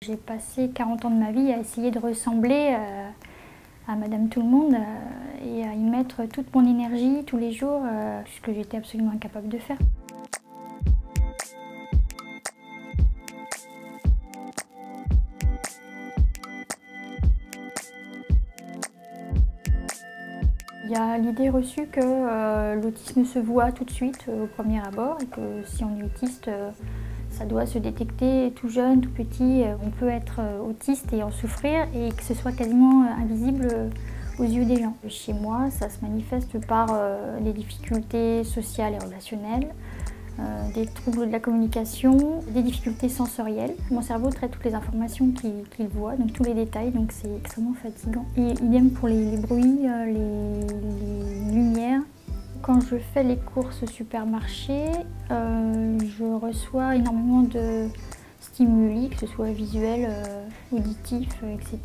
J'ai passé 40 ans de ma vie à essayer de ressembler à Madame Tout-le-Monde et à y mettre toute mon énergie tous les jours, ce que j'étais absolument incapable de faire. Il y a l'idée reçue que l'autisme se voit tout de suite au premier abord et que si on est autiste, ça doit se détecter tout jeune, tout petit. On peut être autiste et en souffrir et que ce soit quasiment invisible aux yeux des gens. Chez moi, ça se manifeste par les difficultés sociales et relationnelles, des troubles de la communication, des difficultés sensorielles. Mon cerveau traite toutes les informations qu'il voit, donc tous les détails, donc c'est extrêmement fatigant. Et idem pour les bruits, les lumières. Quand je fais les courses au supermarché, je reçois énormément de stimuli, que ce soit visuel, auditif, etc.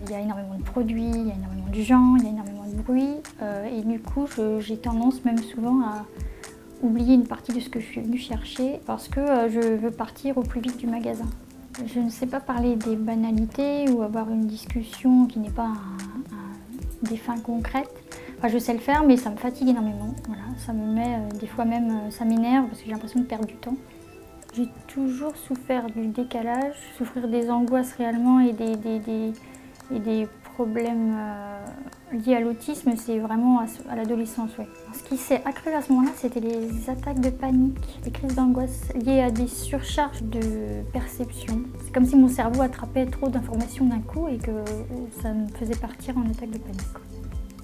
Il y a énormément de produits, il y a énormément de gens, il y a énormément de bruit. Et du coup, j'ai tendance même souvent à oublier une partie de ce que je suis venue chercher parce que je veux partir au plus vite du magasin. Je ne sais pas parler des banalités ou avoir une discussion qui n'est pas des fins concrètes. Enfin, je sais le faire, mais ça me fatigue énormément. Voilà, ça me met, des fois même, ça m'énerve parce que j'ai l'impression de perdre du temps. J'ai toujours souffert du décalage, souffrir des angoisses réellement et des problèmes liés à l'autisme, c'est vraiment à l'adolescence. Ouais. Ce qui s'est accru à ce moment-là, c'était les attaques de panique, les crises d'angoisse liées à des surcharges de perception. C'est comme si mon cerveau attrapait trop d'informations d'un coup et que ça me faisait partir en attaque de panique.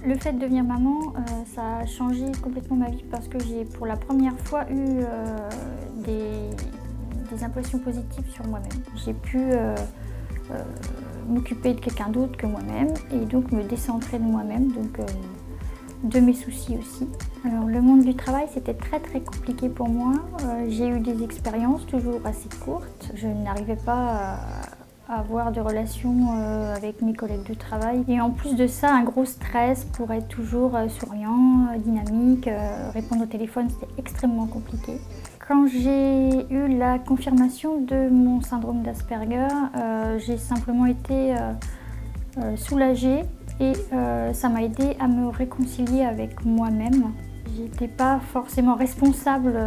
Le fait de devenir maman, ça a changé complètement ma vie parce que j'ai pour la première fois eu des impressions positives sur moi-même. J'ai pu m'occuper de quelqu'un d'autre que moi-même et donc me décentrer de moi-même, donc de mes soucis aussi. Alors le monde du travail, c'était très compliqué pour moi. J'ai eu des expériences toujours assez courtes. Je n'arrivais pas à avoir de relations avec mes collègues de travail. Et en plus de ça, un gros stress pour être toujours souriant, dynamique, répondre au téléphone, c'était extrêmement compliqué. Quand j'ai eu la confirmation de mon syndrome d'Asperger, j'ai simplement été soulagée et ça m'a aidée à me réconcilier avec moi-même. J'étais pas forcément responsable,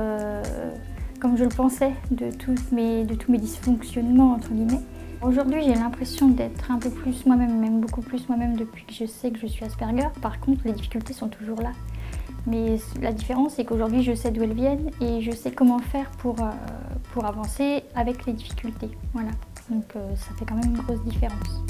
comme je le pensais, de tous mes dysfonctionnements, entre guillemets. Aujourd'hui, j'ai l'impression d'être un peu plus moi-même, même beaucoup plus moi-même depuis que je sais que je suis Asperger. Par contre, les difficultés sont toujours là. Mais la différence, c'est qu'aujourd'hui, je sais d'où elles viennent et je sais comment faire pour avancer avec les difficultés. Voilà. Donc ça fait quand même une grosse différence.